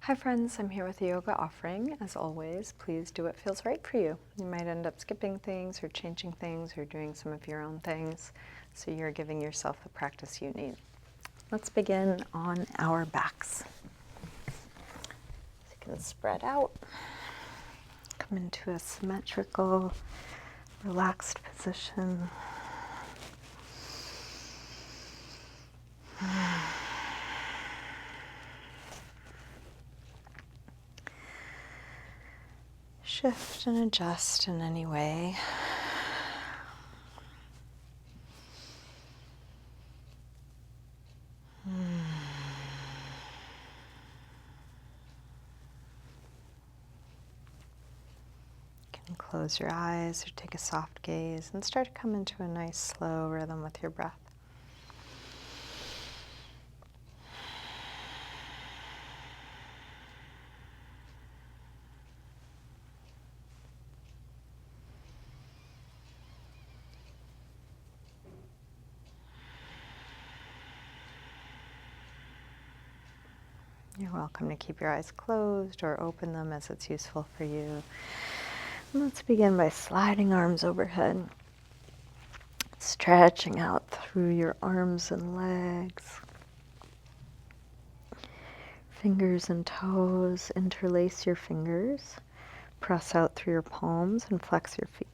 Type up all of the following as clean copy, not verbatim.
Hi friends, I'm here with a yoga offering. As always, please do what feels right for you. You might end up skipping things or changing things or doing some of your own things, so you're giving yourself the practice you need. Let's begin on our backs. So you can spread out, come into a symmetrical, relaxed position. Shift and adjust in any way. You can close your eyes or take a soft gaze and start to come into a nice slow rhythm with your breath. You're welcome to keep your eyes closed or open them as it's useful for you. And let's begin by sliding arms overhead, stretching out through your arms and legs. Fingers and toes, interlace your fingers, press out through your palms and flex your feet.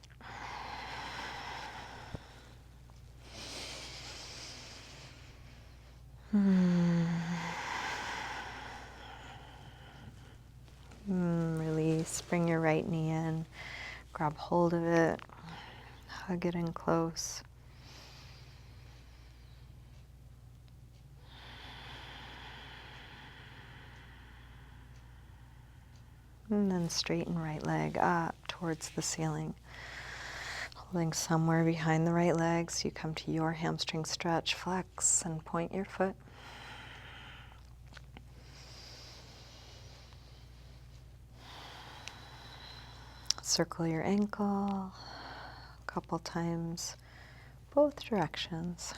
Release, bring your right knee in, grab hold of it, hug it in close. And then straighten right leg up towards the ceiling. Holding somewhere behind the right leg so you come to your hamstring stretch, flex and point your foot. Circle your ankle a couple times, both directions.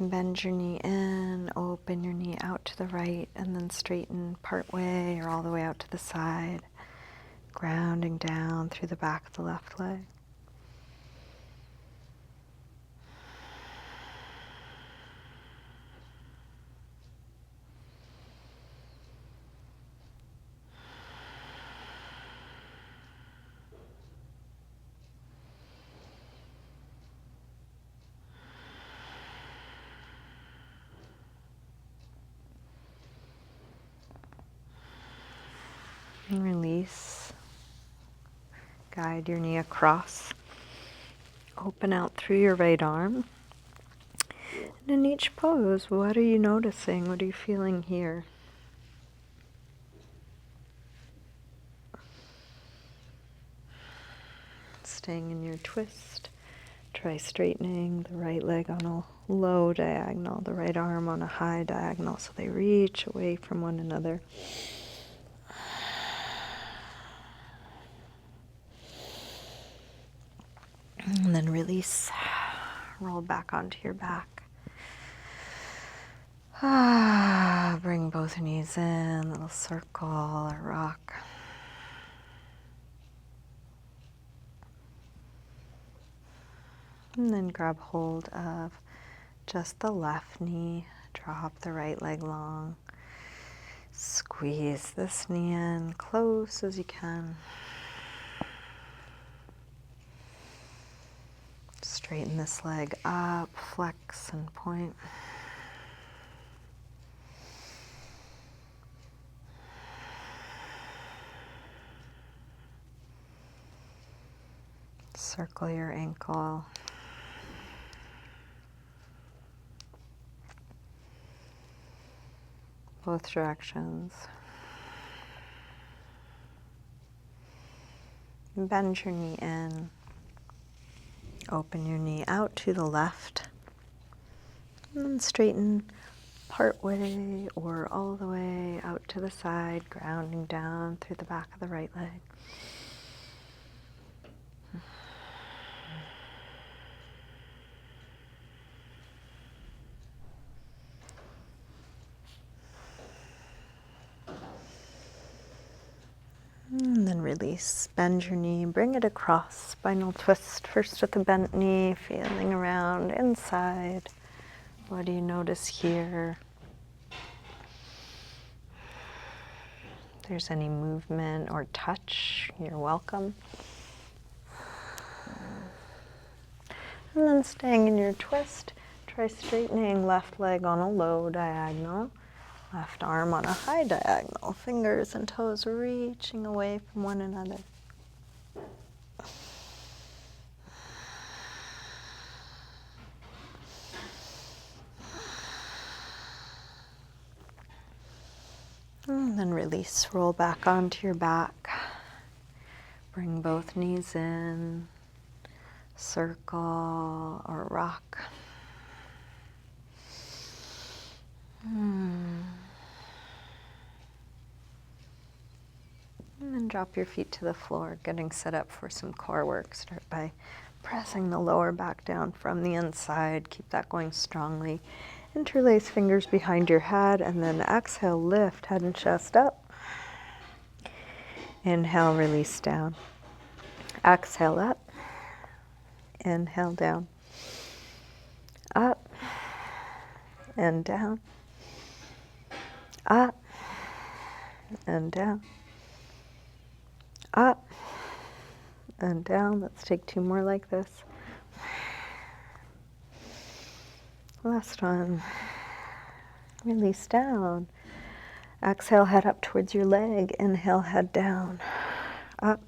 Bend your knee in, open your knee out to the right, and then straighten part way or all the way out to the side, grounding down through the back of the left leg. And release. Guide your knee across. Open out through your right arm. And in each pose, what are you noticing? What are you feeling here? Staying in your twist. Try straightening the right leg on a low diagonal, the right arm on a high diagonal, so they reach away from one another. And then release. Roll back onto your back. Bring both knees in, little circle or rock. And then grab hold of just the left knee. Drop the right leg long. Squeeze this knee in close as you can. Straighten this leg up, flex and point. Circle your ankle. Both directions. Bend your knee in. Open your knee out to the left. And then straighten part way or all the way out to the side, grounding down through the back of the right leg. release. Bend your knee, bring it across. Spinal twist first with the bent knee, feeling around inside. What do you notice here? If there's any movement or touch, you're welcome. And then staying in your twist, try straightening left leg on a low diagonal, left arm on a high diagonal, fingers and toes reaching away from one another. And then release, roll back onto your back. Bring both knees in, circle or rock. And then drop your feet to the floor, getting set up for some core work. Start by pressing the lower back down from the inside. Keep that going strongly. Interlace fingers behind your head, and then exhale, lift head and chest up. Inhale, release down. Exhale up. Inhale, down. Up and down. Up and down. Up and down. Let's take 2 more like this. Last one. Release down. Exhale, head up towards your leg. Inhale, head down. Up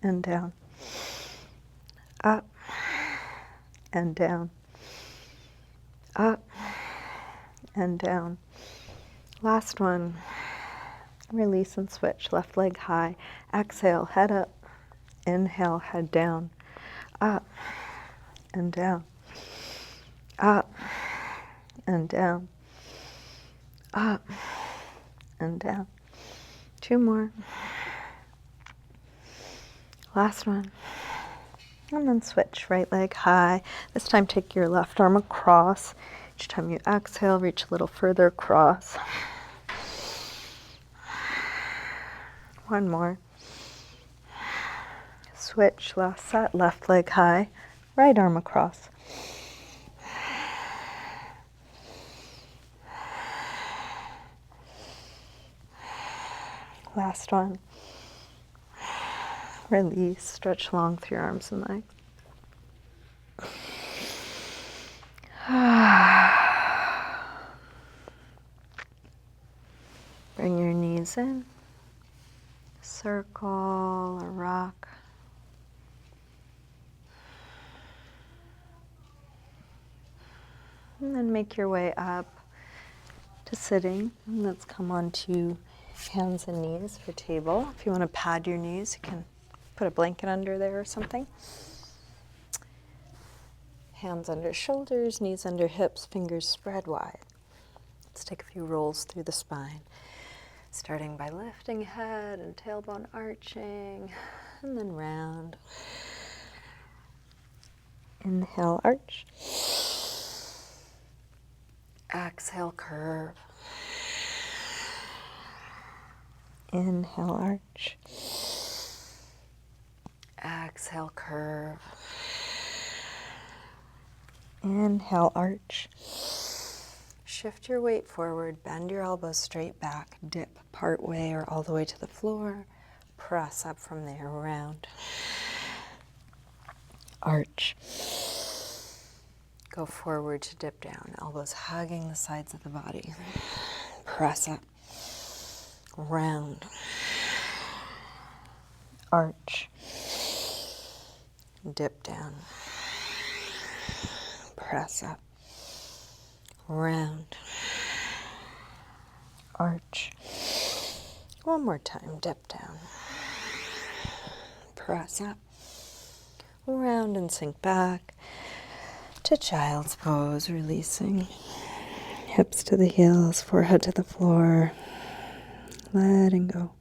and down. Up and down. Up and down. Last one. Release and switch. Left leg high. Exhale, head up. Inhale, head down. Up and down. Up and down. Up and down. 2 more. Last one. And then switch. Right leg high. This time take your left arm across. Each time you exhale, reach a little further across. 1 more. Switch. Last set. Left leg high. Right arm across. Last one. Release, stretch long through your arms and legs. Bring your knees in. Circle or rock. And then make your way up to sitting. And let's come on to hands and knees for table. If you want to pad your knees, you can put a blanket under there or something. Hands under shoulders, knees under hips, fingers spread wide. Let's take a few rolls through the spine. Starting by lifting head and tailbone arching, and then round. Inhale, arch. Exhale, curve. Inhale, arch. Exhale, curve. Inhale, arch. Shift your weight forward, bend your elbows straight back, dip part way or all the way to the floor, press up from there, round. Arch. Go forward to dip down, elbows hugging the sides of the body. Press up, round. Arch. Dip down. Press up. Round. Arch. One more time, dip down. Press up. Round and sink back to child's pose, releasing. Hips to the heels, forehead to the floor. Letting go.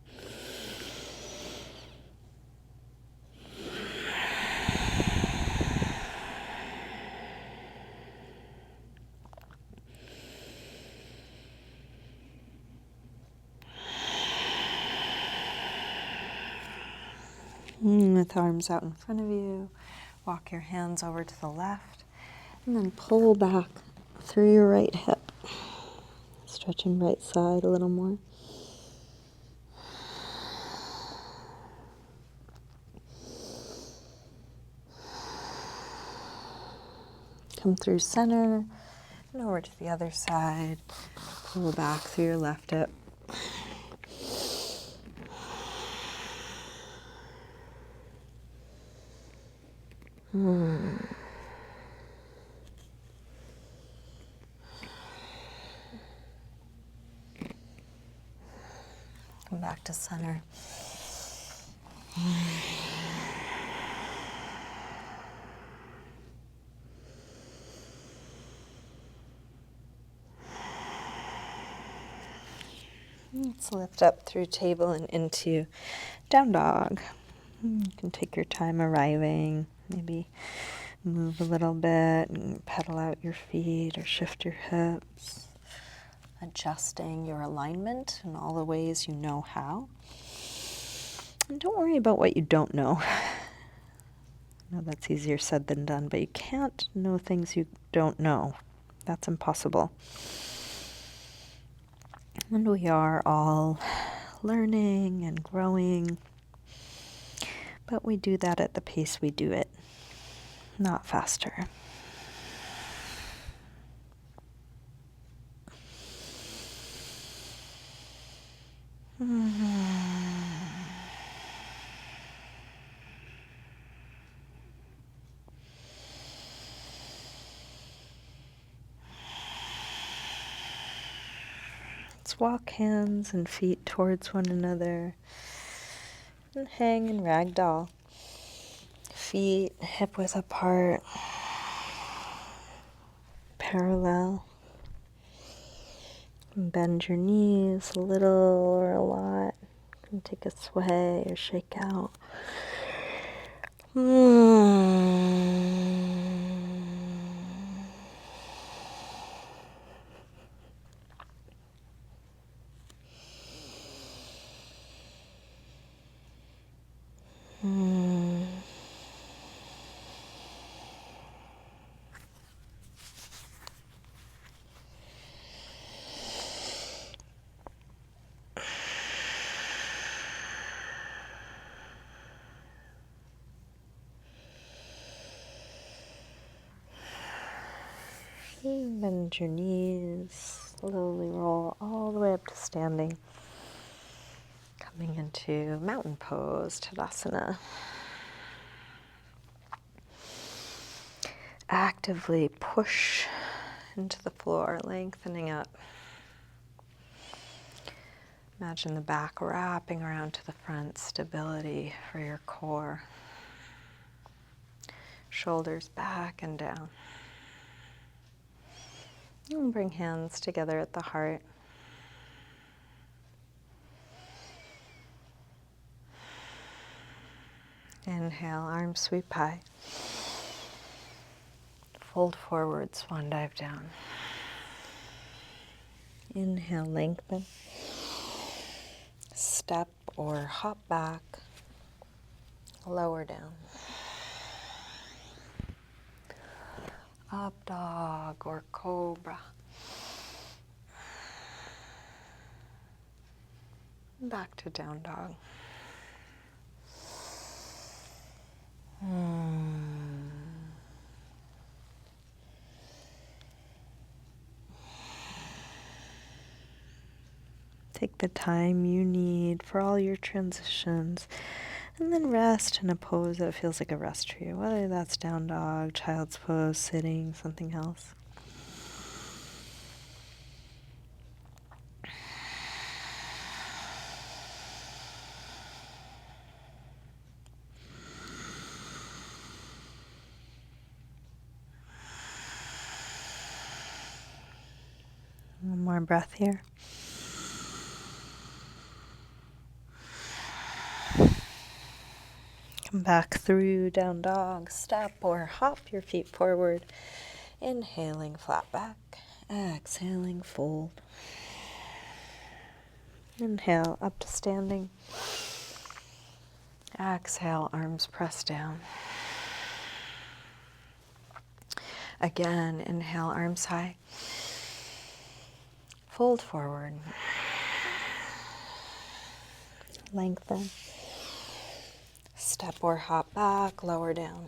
With arms out in front of you, walk your hands over to the left, and then pull back through your right hip, stretching right side a little more. Come through center and over to the other side. Pull back through your left hip. Come back to center. Let's lift up through table and into down dog. You can take your time arriving, maybe move a little bit and pedal out your feet or shift your hips, adjusting your alignment in all the ways you know how. And don't worry about what you don't know. I know that's easier said than done, but you can't know things you don't know. That's impossible. And we are all learning and growing, but we do that at the pace we do it, not faster. Let's walk hands and feet towards one another and hang in ragdoll. Feet hip width apart, parallel. Bend your knees a little or a lot. You can take a sway or shake out. Bend your knees, slowly roll all the way up to standing. Coming into mountain pose, Tadasana. Actively push into the floor, lengthening up. Imagine the back wrapping around to the front, stability for your core. Shoulders back and down. And bring hands together at the heart. Inhale, arms sweep high. Fold forward, swan dive down. Inhale, lengthen. Step or hop back. Lower down. Up dog or cobra. Back to down dog. Take the time you need for all your transitions, and then rest in a pose that feels like a rest for you, whether that's down dog, child's pose, sitting, something else. One more breath here. Come back through down dog, step or hop your feet forward. Inhaling, flat back. Exhaling, fold. Inhale, up to standing. Exhale, arms press down. Again, inhale, arms high. Fold forward. Lengthen. Step or hop back, lower down.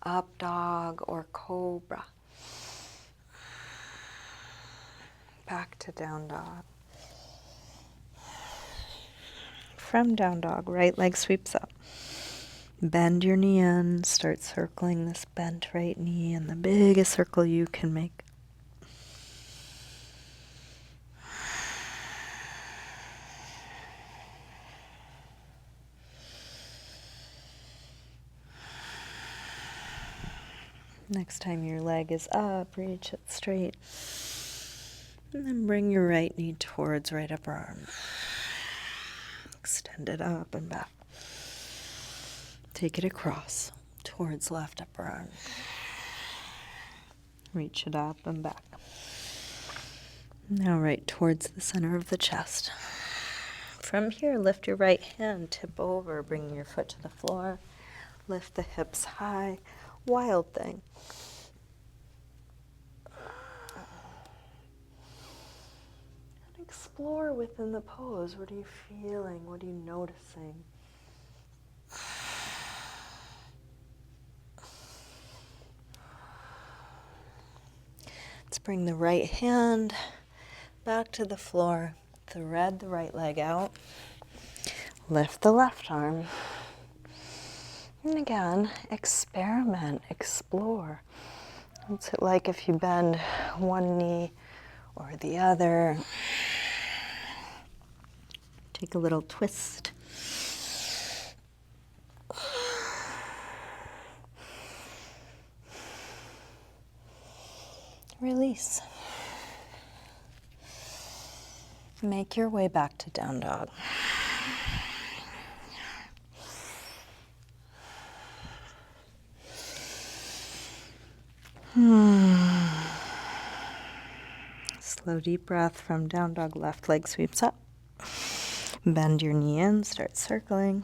Up dog or cobra. Back to down dog. From down dog, right leg sweeps up. Bend your knee in, start circling this bent right knee in the biggest circle you can make. Next time your leg is up, reach it straight. And then bring your right knee towards right upper arm. Extend it up and back. Take it across towards left upper arm. Reach it up and back. Now right towards the center of the chest. From here, lift your right hand, tip over, bring your foot to the floor. Lift the hips high. Wild thing. And explore within the pose. What are you feeling? What are you noticing? Let's bring the right hand back to the floor. Thread the right leg out. Lift the left arm. And again, experiment, explore. What's it like if you bend one knee or the other? Take a little twist. Release. Make your way back to down dog. Slow deep breath from down dog, left leg sweeps up. Bend your knee in, start circling.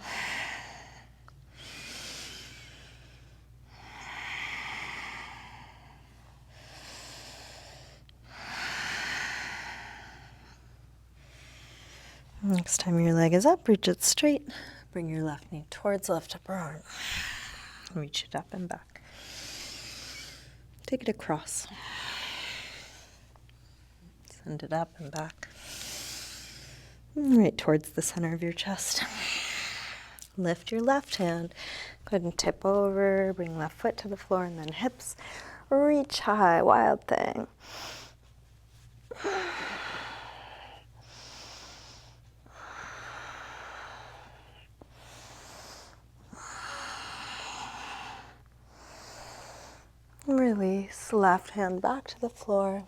Next time your leg is up, reach it straight. Bring your left knee towards left upper arm. Reach it up and back. Take it across. Send it up and back. Right towards the center of your chest. Lift your left hand. Go ahead and tip over. Bring left foot to the floor and then hips. Reach high. Wild thing. Release. Left hand back to the floor.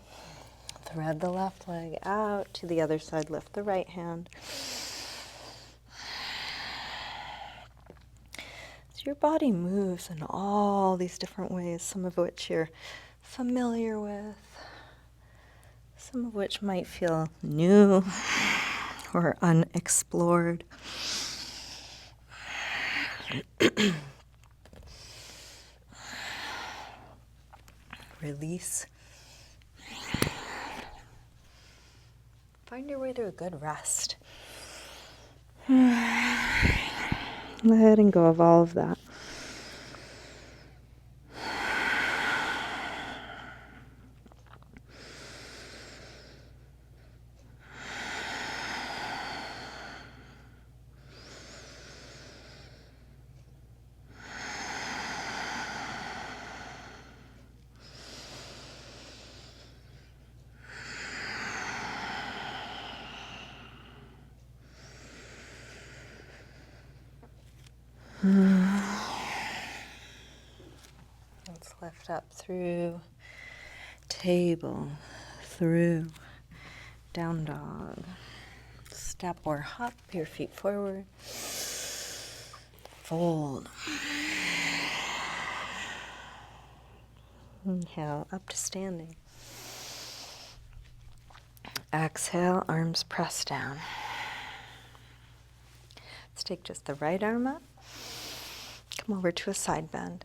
Thread the left leg out to the other side. Lift the right hand. So your body moves in all these different ways, some of which you're familiar with, some of which might feel new or unexplored. Release. Find your way to a good rest. Letting go of all of that. Let's lift up through table, through down dog. Step or hop your feet forward. Fold. Inhale, up to standing. Exhale, arms press down. Let's take just the right arm up. Come over to a side bend.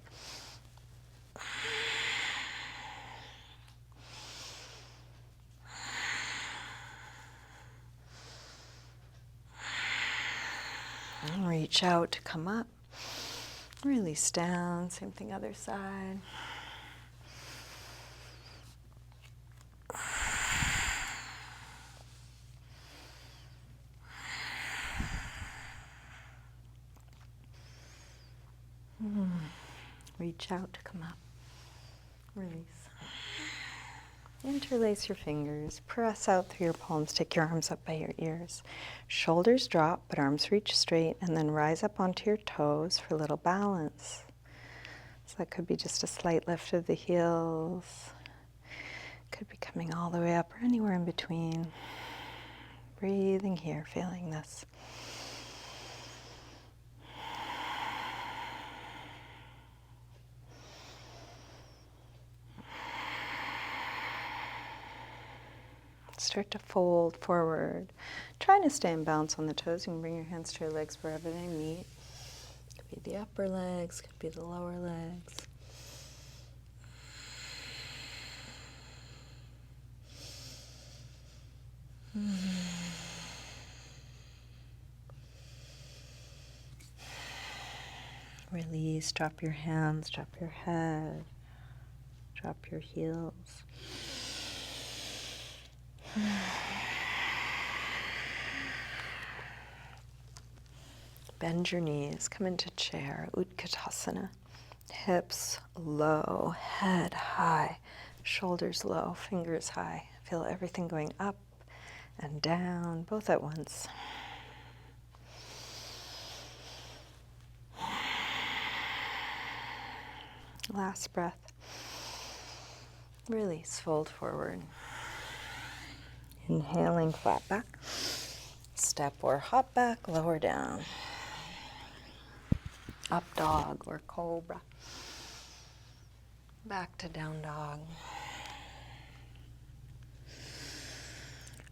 And reach out to come up. Release down. Same thing other side. Reach out to come up. Release. Interlace your fingers. Press out through your palms. Take your arms up by your ears. Shoulders drop, but arms reach straight, and then rise up onto your toes for a little balance. So that could be just a slight lift of the heels. Could be coming all the way up or anywhere in between. Breathing here, feeling this. Start to fold forward. Trying to stay in balance on the toes. You can bring your hands to your legs wherever they meet. Could be the upper legs, could be the lower legs. Release, drop your hands, drop your head, drop your heels. Bend your knees, come into chair, Utkatasana. Hips low, head high, shoulders low, fingers high. Feel everything going up and down, both at once. Last breath. Release, fold forward. Inhaling, flat back. Step or hop back, lower down. Up dog or cobra. Back to down dog.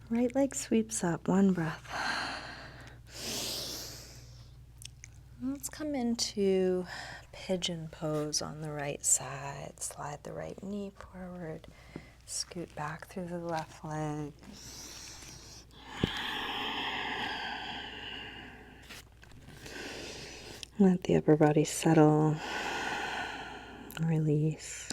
Right leg sweeps up, one breath. Let's come into pigeon pose on the right side. Slide the right knee forward. Scoot back through the left leg. Let the upper body settle. Release.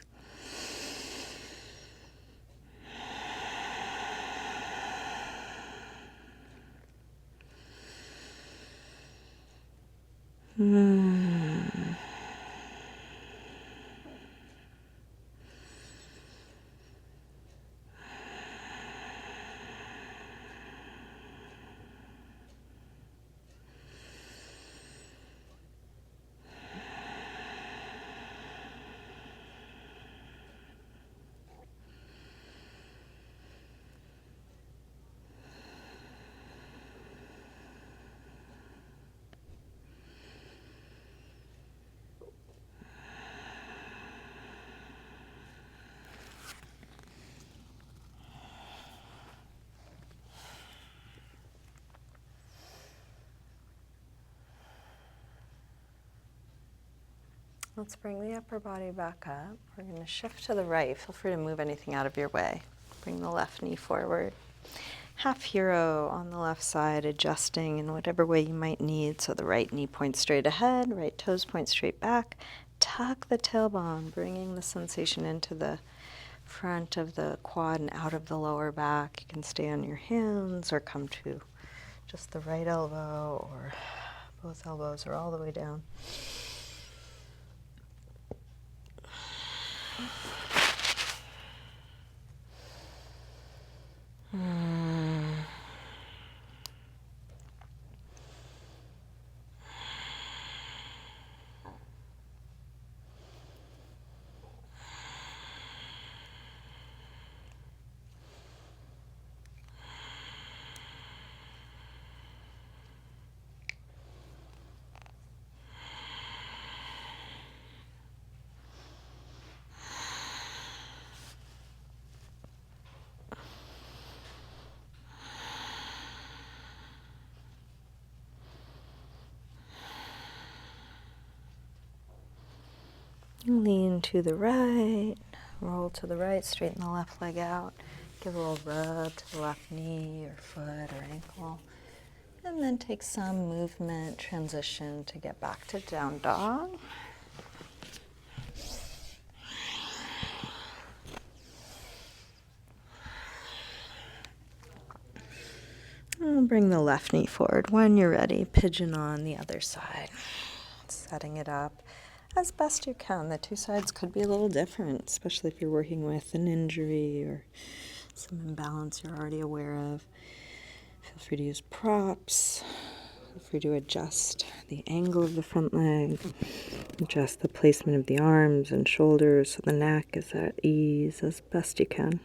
Let's bring the upper body back up. We're going to shift to the right. Feel free to move anything out of your way. Bring the left knee forward. Half hero on the left side, adjusting in whatever way you might need. So the right knee points straight ahead, right toes point straight back. Tuck the tailbone, bringing the sensation into the front of the quad and out of the lower back. You can stay on your hands or come to just the right elbow or both elbows or all the way down. Lean to the right, roll to the right, straighten the left leg out. Give a little rub to the left knee or foot or ankle. And then take some movement transition to get back to down dog. And bring the left knee forward. When you're ready, pigeon on the other side. Setting it up as best you can. The two sides could be a little different, especially if you're working with an injury or some imbalance you're already aware of. Feel free to use props. Feel free to adjust the angle of the front leg. Adjust the placement of the arms and shoulders so the neck is at ease as best you can.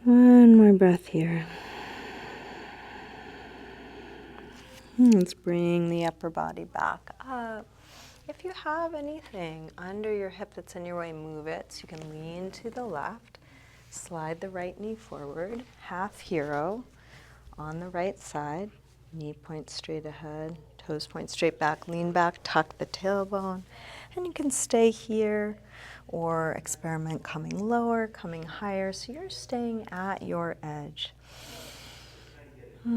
One more breath here. Let's bring the upper body back up. If you have anything under your hip that's in your way, move it. So you can lean to the left, slide the right knee forward, half hero on the right side, knee point straight ahead, toes point straight back, lean back, tuck the tailbone, and you can stay here or experiment coming lower, coming higher, so you're staying at your edge. I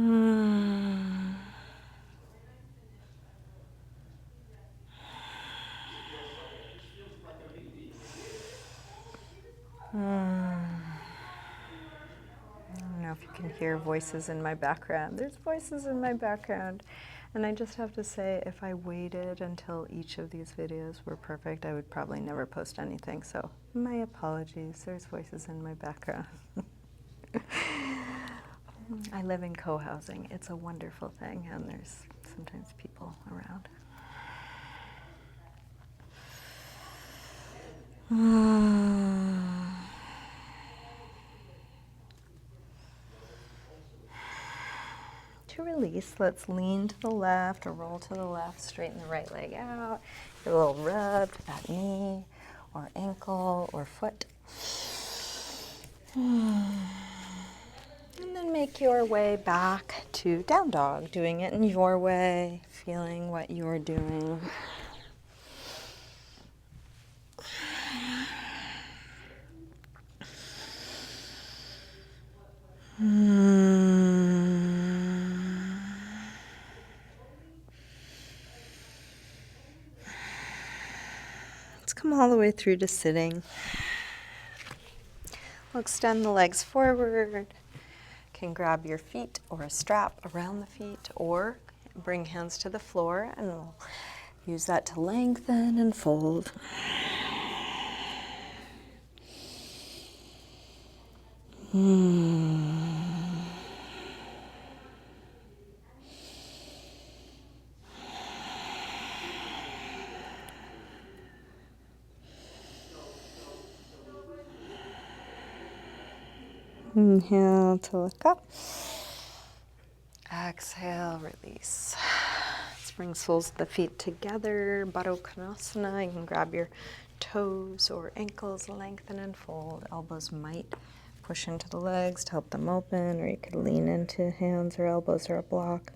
don't know if you can hear voices in my background. There's voices in my background. And I just have to say, if I waited until each of these videos were perfect, I would probably never post anything. So my apologies. There's voices in my background. I live in co-housing. It's a wonderful thing, and there's sometimes people around. To release, let's lean to the left or roll to the left, straighten the right leg out, give a little rub to that knee or ankle or foot. And then make your way back to down dog, doing it in your way, feeling what you're doing. Let's come all the way through to sitting. We'll extend the legs forward. Can grab your feet or a strap around the feet, or bring hands to the floor, and we'll use that to lengthen and fold. Inhale to look up. Exhale, release. Let's bring soles of the feet together. Baddha Konasana. You can grab your toes or ankles, lengthen and fold. Elbows might push into the legs to help them open, or you could lean into hands or elbows or a block.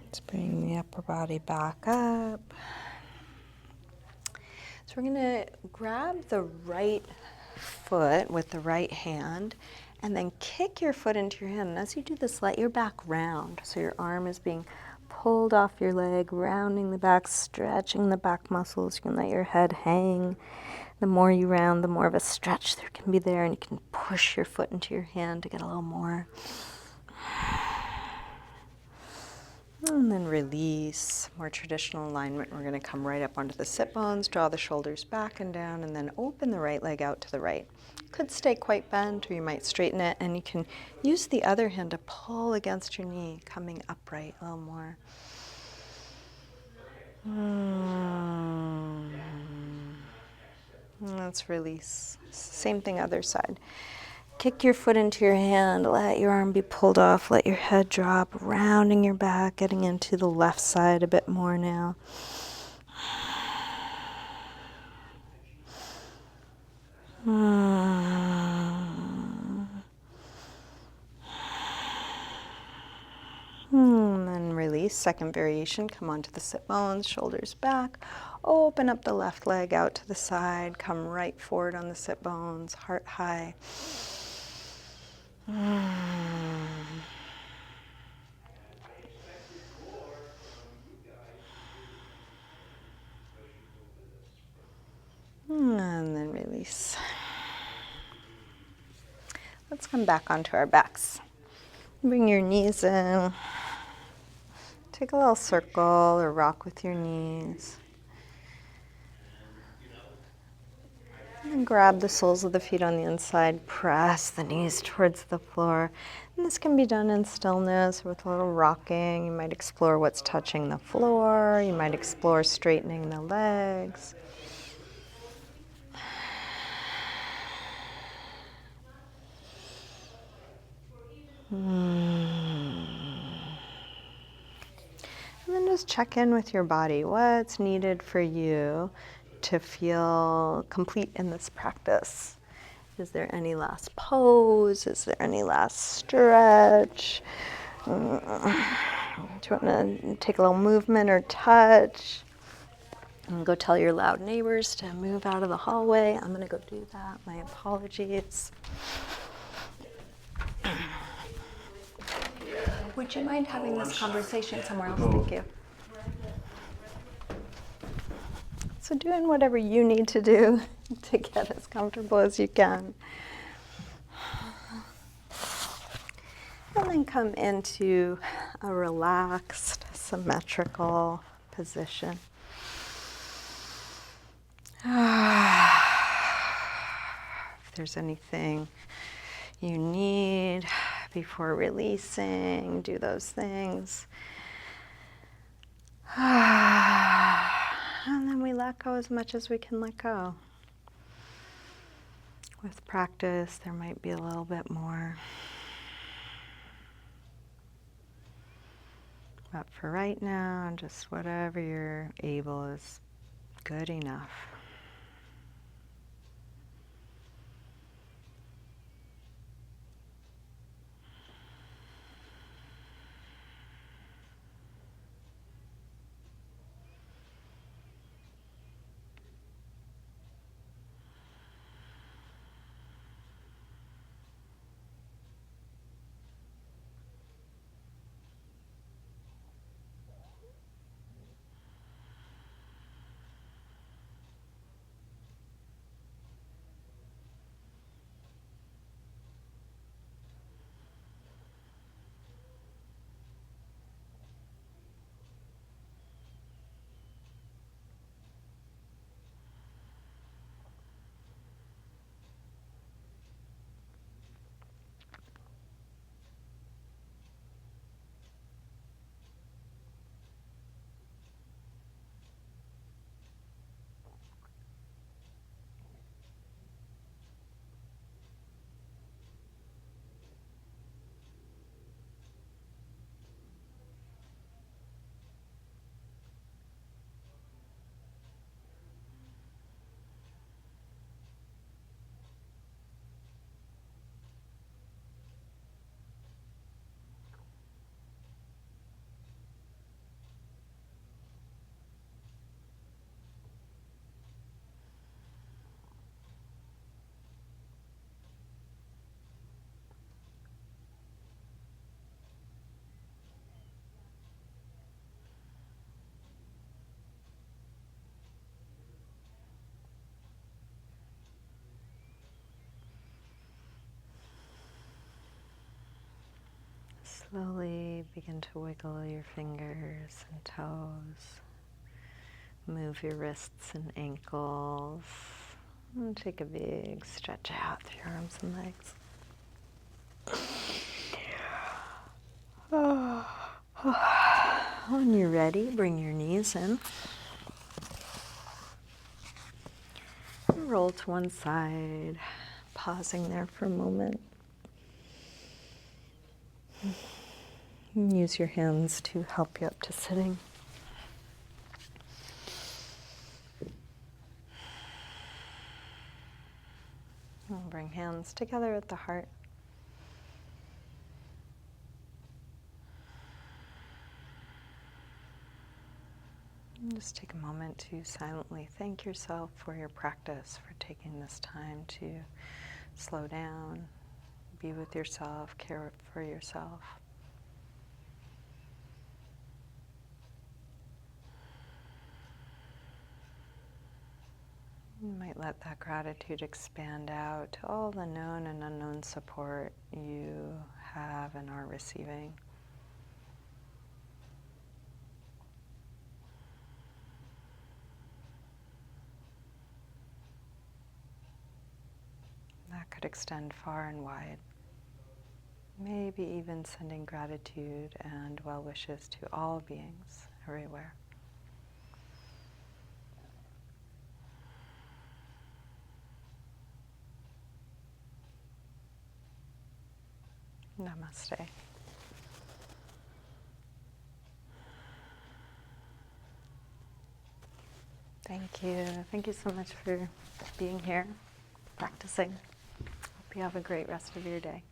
Let's bring the upper body back up. So we're going to grab the right foot with the right hand and then kick your foot into your hand. And as you do this, let your back round. So your arm is being pulled off your leg, rounding the back, stretching the back muscles. You can let your head hang. The more you round, the more of a stretch there can be there, and you can push your foot into your hand to get a little more. And then release. More traditional alignment. We're going to come right up onto the sit bones, draw the shoulders back and down, and then open the right leg out to the right. Could stay quite bent, or you might straighten it, and you can use the other hand to pull against your knee, coming upright a little more. Let's release. Same thing, other side. Kick your foot into your hand, let your arm be pulled off, let your head drop, rounding your back, getting into the left side a bit more now. And then release. Second variation. Come onto the sit bones, shoulders back. Open up the left leg out to the side. Come right forward on the sit bones, heart high. And then release. Let's come back onto our backs. Bring your knees in. Take a little circle or rock with your knees. And grab the soles of the feet on the inside. Press the knees towards the floor. And this can be done in stillness with a little rocking. You might explore what's touching the floor. You might explore straightening the legs. And then just check in with your body. What's needed for you to feel complete in this practice? Is there any last pose? Is there any last stretch? Do you want to take a little movement or touch? And go tell your loud neighbors to move out of the hallway. I'm going to go do that. My apologies. Would you mind having this conversation somewhere else? Thank you. So doing whatever you need to do to get as comfortable as you can. And then come into a relaxed, symmetrical position. If there's anything you need before releasing, do those things. And then we let go as much as we can let go. With practice, there might be a little bit more. But for right now, just whatever you're able is good enough. Slowly begin to wiggle your fingers and toes. Move your wrists and ankles. And take a big stretch out through your arms and legs. When you're ready, bring your knees in. And roll to one side, pausing there for a moment. And use your hands to help you up to sitting. And bring hands together at the heart. And just take a moment to silently thank yourself for your practice, for taking this time to slow down, be with yourself, care for yourself. You might let that gratitude expand out to all the known and unknown support you have and are receiving. That could extend far and wide. Maybe even sending gratitude and well wishes to all beings everywhere. Namaste. Thank you. Thank you so much for being here, practicing. Hope you have a great rest of your day.